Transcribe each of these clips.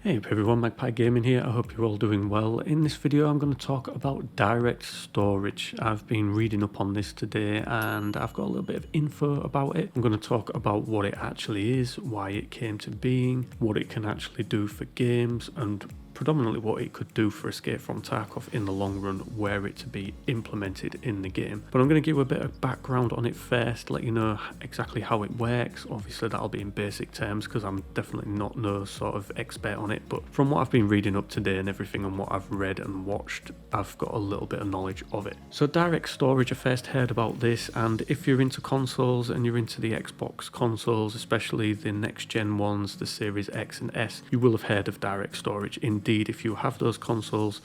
Hey everyone, Magpie Gaming here. I hope you're all doing well. In this video I'm going to talk about Directstorage. I've been reading up on this today and I've got a little bit of info about it. I'm going to talk about what it actually is, why it came to being, what it can actually do for games, and predominantly what it could do for Escape from Tarkov in the long run, were it to be implemented in the game. But I'm going to give a bit of background on it first, let you know exactly how it works. Obviously that'll be in basic terms because I'm definitely not no sort of expert on it, but from what I've been reading up today and everything and what I've read and watched, I've got a little bit of knowledge of it. So Directstorage, I first heard about this, and if you're into consoles and you're into the Xbox consoles, especially the next gen ones, the Series X and S, you will have heard of Directstorage. Indeed, if you have those consoles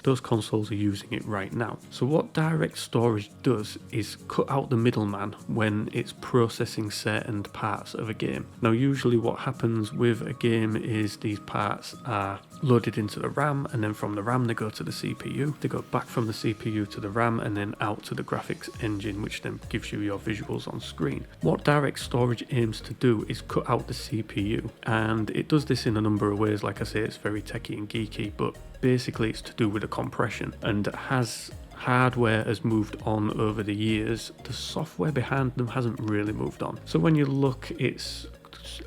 are using it right now. So what Directstorage does is cut out the middleman when it's processing certain parts of a game. Now usually what happens with a game is these parts are loaded into the RAM, and then from the RAM they go to the CPU, they go back from the CPU to the RAM, and then out to the graphics engine, which then gives you your visuals on screen. What Directstorage aims to do is cut out the CPU, and it does this in a number of ways. Like I say, it's very techie and geeky, but basically it's to do with the compression, and as hardware has moved on over the years, the software behind them hasn't really moved on. So when you look, it's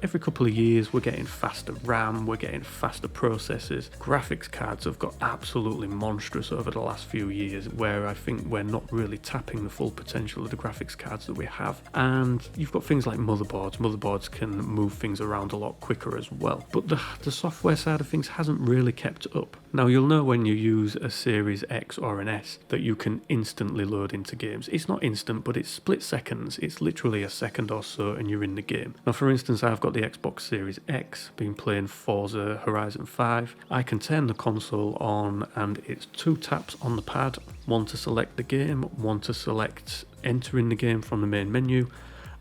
every couple of years we're getting faster RAM, we're getting faster processors. Graphics cards have got absolutely monstrous over the last few years, where I think we're not really tapping the full potential of the graphics cards that we have. And you've got things like motherboards. Motherboards can move things around a lot quicker as well. But the software side of things hasn't really kept up. Now you'll know when you use a Series X or an S that you can instantly load into games. It's not instant, but it's split seconds. It's literally a second or so and you're in the game. Now for instance, I've got the Xbox Series X, been playing Forza Horizon 5. I can turn the console on and it's 2 taps on the pad, one to select the game, one to select entering the game from the main menu,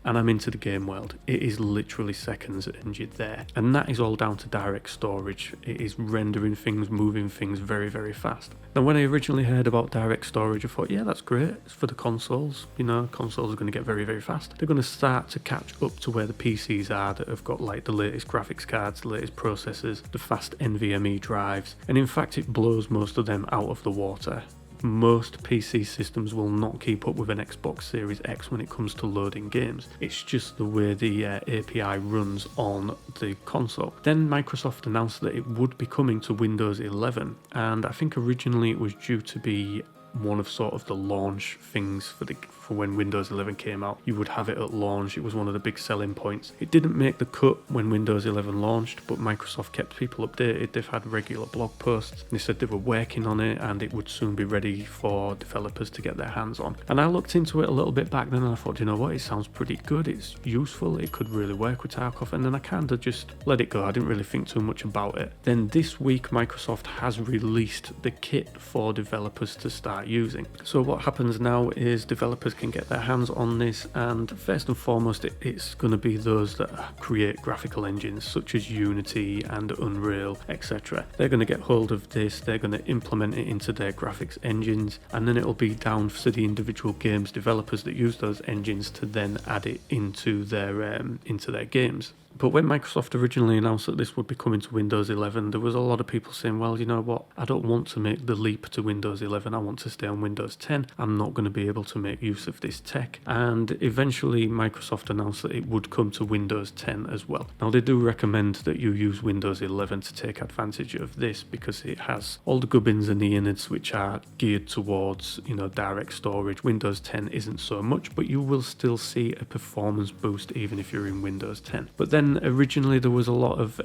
and I'm into the game world. It is literally seconds and you're there. And that is all down to Directstorage. It is rendering things, moving things very, very fast. Now when I originally heard about Directstorage, I thought, yeah, that's great. It's for the consoles. You know, consoles are going to get very, very fast. They're going to start to catch up to where the PCs are that have got like the latest graphics cards, the latest processors, the fast NVMe drives. And in fact, it blows most of them out of the water. Most PC systems will not keep up with an Xbox Series X when it comes to loading games. It's just the way the API runs on the console. Then Microsoft announced that it would be coming to Windows 11, and I think originally it was due to be one of sort of the launch things for when Windows 11 came out. You would have it at launch. It was one of the big selling points. It didn't make the cut when Windows 11 launched, but Microsoft kept people updated. They've had regular blog posts. They said they were working on it and it would soon be ready for developers to get their hands on. And I looked into it a little bit back then and I thought, you know what, it sounds pretty good. It's useful. It could really work with Tarkov. And then I kind of just let it go. I didn't really think too much about it. Then this week Microsoft has released the kit for developers to start using. So what happens now is developers can get their hands on this, and first and foremost it's going to be those that create graphical engines such as Unity and Unreal, etc. They're going to get hold of this, they're going to implement it into their graphics engines, and then it'll be down to the individual games developers that use those engines to then add it into their games. But when Microsoft originally announced that this would be coming to Windows 11, there was a lot of people saying, well, you know what, I don't want to make the leap to Windows 11, I want to stay on Windows 10, I'm not going to be able to make use of this tech. And eventually Microsoft announced that it would come to Windows 10 as well. Now they do recommend that you use Windows 11 to take advantage of this because it has all the gubbins and the innards which are geared towards, you know, Directstorage. Windows 10 isn't so much, but you will still see a performance boost even if you're in Windows 10. But then originally there was a lot of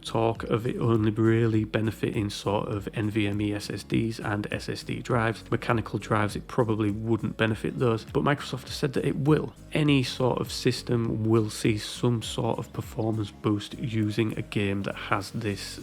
talk of it only really benefiting sort of NVMe SSDs and SSD drives. Mechanical drives, it probably wouldn't benefit those, but Microsoft has said that it will. Any sort of system will see some sort of performance boost using a game that has this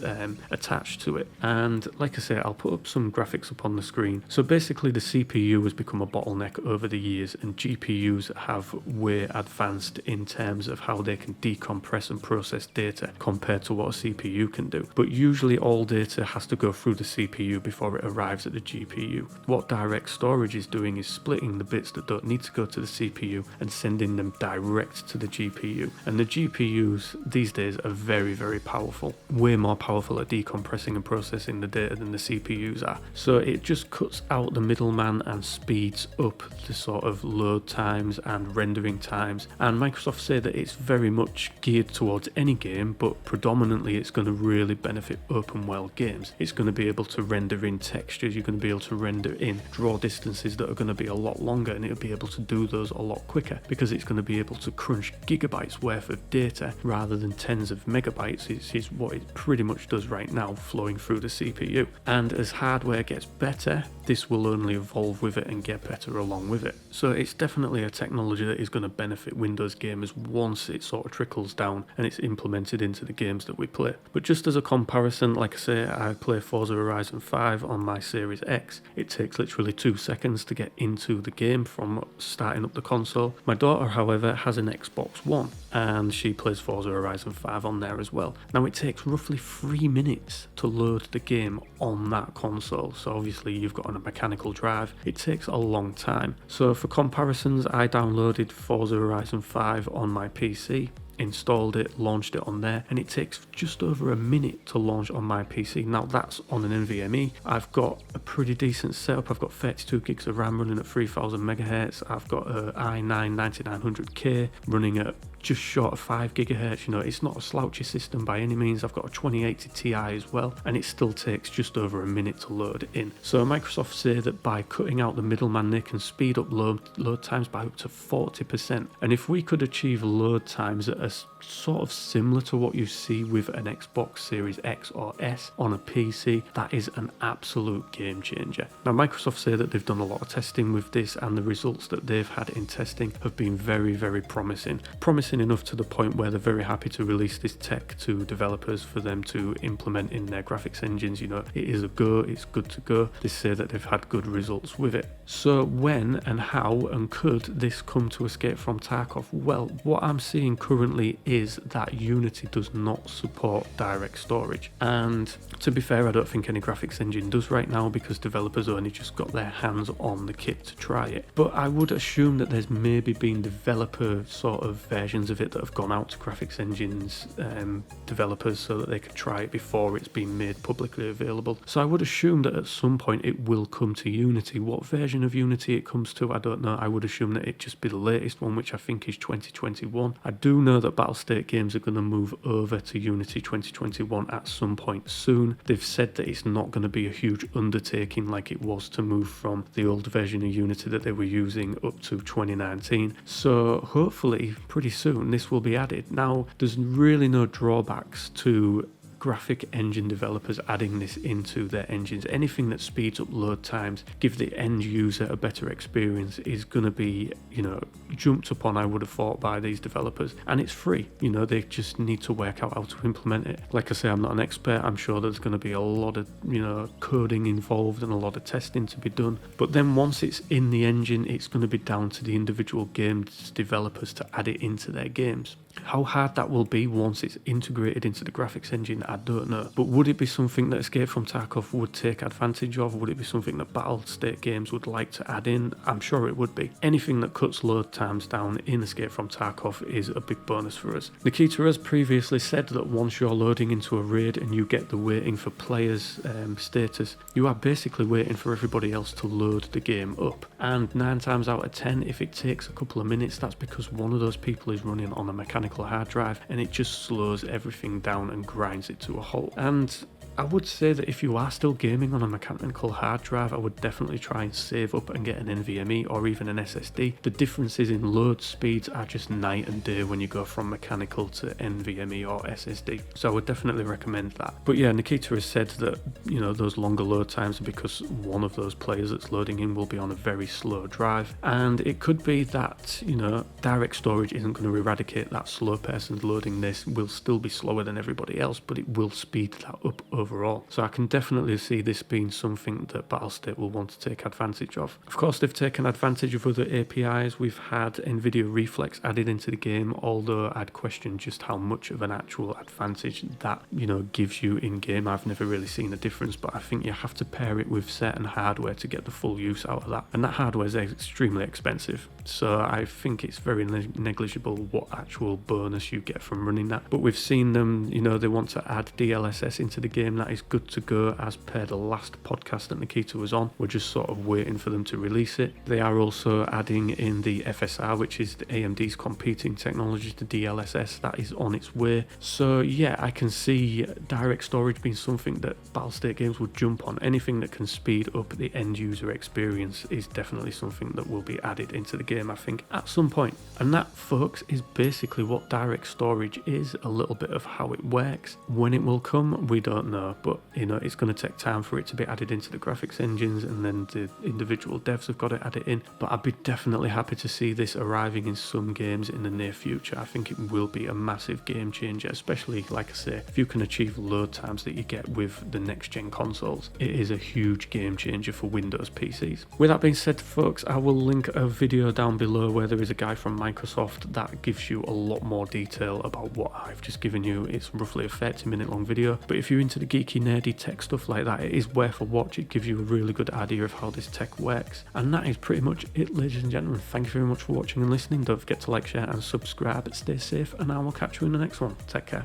attached to it. And like I say, I'll put up some graphics up on the screen. So basically the CPU has become a bottleneck over the years, and GPUs have way advanced in terms of how they can decompress compress and process data compared to what a CPU can do. But usually all data has to go through the CPU before it arrives at the GPU. What direct storage is doing is splitting the bits that don't need to go to the CPU and sending them direct to the GPU. And the GPUs these days are very, very powerful, way more powerful at decompressing and processing the data than the CPUs are. So it just cuts out the middleman and speeds up the sort of load times and rendering times. And Microsoft say that it's very much geared towards any game, but predominantly it's going to really benefit open world games. It's going to be able to render in textures, you're going to be able to render in draw distances that are going to be a lot longer, and it'll be able to do those a lot quicker because it's going to be able to crunch gigabytes worth of data rather than tens of megabytes. Is what it pretty much does right now, flowing through the CPU. And as hardware gets better, this will only evolve with it and get better along with it. So it's definitely a technology that is going to benefit Windows gamers once it sort of trickles down and it's implemented into the games that we play. But just as a comparison, like I say, I play Forza Horizon 5 on my Series X. It takes literally 2 seconds to get into the game from starting up the console. My daughter, however, has an Xbox One and she plays Forza Horizon 5 on there as well. Now it takes roughly 3 minutes to load the game on that console, so obviously you've got on a mechanical drive, it takes a long time. So for comparisons, I downloaded Forza Horizon 5 on my PC, installed it, launched it on there, and it takes just over a minute to launch on my PC. Now that's on an NVMe. I've got a pretty decent setup. I've got 32 gigs of RAM running at 3000 megahertz. I've got a i9 9900K running at just short of 5 gigahertz. You know, it's not a slouchy system by any means. I've got a 2080 Ti as well, and it still takes just over a minute to load it in. So Microsoft say that by cutting out the middleman, they can speed up load times by up to 40%. And if we could achieve load times that are sort of similar to what you see with an Xbox Series X or S on a PC, that is an absolute game changer. Now Microsoft say that they've done a lot of testing with this, and the results that they've had in testing have been very, very promising enough to the point where they're very happy to release this tech to developers for them to implement in their graphics engines. You know, it is a go, it's good to go. They say that they've had good results with it. So when and how and could this come to Escape from Tarkov? Well, what I'm seeing currently is that Unity does not support direct storage, and to be fair, I don't think any graphics engine does right now because developers only just got their hands on the kit to try it. But I would assume that there's maybe been developer sort of versions of it that have gone out to graphics engines developers so that they could try it before it's been made publicly available. So I would assume that at some point it will come to Unity. What version of Unity it comes to, I don't know. I would assume that it just be the latest one, which I think is 2021. I do know that Battlestate Games are going to move over to Unity 2021 at some point soon. They've said that it's not going to be a huge undertaking like it was to move from the old version of Unity that they were using up to 2019. So hopefully pretty soon this will be added. Now there's really no drawbacks to graphic engine developers adding this into their engines. Anything that speeds up load times, give the end user a better experience, is going to be, you know, jumped upon, I would have thought, by these developers. And it's free, you know, they just need to work out how to implement it. Like I say, I'm not an expert. I'm sure there's going to be a lot of, you know, coding involved and a lot of testing to be done. But then once it's in the engine, it's going to be down to the individual games developers to add it into their games. How hard that will be once it's integrated into the graphics engine, I don't know. But would it be something that Escape from Tarkov would take advantage of? Would it be something that Battlestate Games would like to add in? I'm sure it would be. Anything that cuts load times down in Escape from Tarkov is a big bonus for us. Nikita has previously said that once you're loading into a raid and you get the waiting for players status, you are basically waiting for everybody else to load the game up. And 9 times out of 10, if it takes a couple of minutes, that's because one of those people is running on a mechanical hard drive, and it just slows everything down and grinds it to a halt. And I would say that if you are still gaming on a mechanical hard drive, I would definitely try and save up and get an NVMe or even an SSD. The differences in load speeds are just night and day when you go from mechanical to NVMe or SSD. So I would definitely recommend that. But yeah, Nikita has said that, you know, those longer load times are because one of those players that's loading in will be on a very slow drive. And it could be that, you know, direct storage isn't going to eradicate that slow person's loading. This will still be slower than everybody else, but it will speed that up over overall. So I can definitely see this being something that Battlestate will want to take advantage of. Of course, they've taken advantage of other APIs. We've had NVIDIA Reflex added into the game, although I'd question just how much of an actual advantage that, gives you in game. I've never really seen a difference, but I think you have to pair it with certain hardware to get the full use out of that. And that hardware is extremely expensive. So I think it's very negligible what actual bonus you get from running that. But we've seen them, they want to add DLSS into the game. That is good to go as per the last podcast that Nikita was on. We're just sort of waiting for them to release it. They are also adding in the FSR, which is the AMD's competing technology to DLSS. That is on its way. So yeah, I can see Directstorage being something that Battlestate Games would jump on. Anything that can speed up the end user experience is definitely something that will be added into the game, I think, at some point. And that, folks, is basically what Directstorage is, a little bit of how it works. When it will come, we don't know, but it's going to take time for it to be added into the graphics engines, and then the individual devs have got to add it in. But I'd be definitely happy to see this arriving in some games in the near future. I think it will be a massive game changer, especially, like I say, if you can achieve load times that you get with the next gen consoles. It is a huge game changer for Windows PCs. With that being said, folks, I will link a video down below where there is a guy from Microsoft that gives you a lot more detail about what I've just given you. It's roughly a 30-minute long video, but if you're into the geeky, nerdy tech stuff like that, it is worth a watch. It gives you a really good idea of how this tech works. And that is pretty much it, ladies and gentlemen. Thank you very much for watching and listening. Don't forget to like, share and subscribe. Stay safe, and I will catch you in the next one. Take care.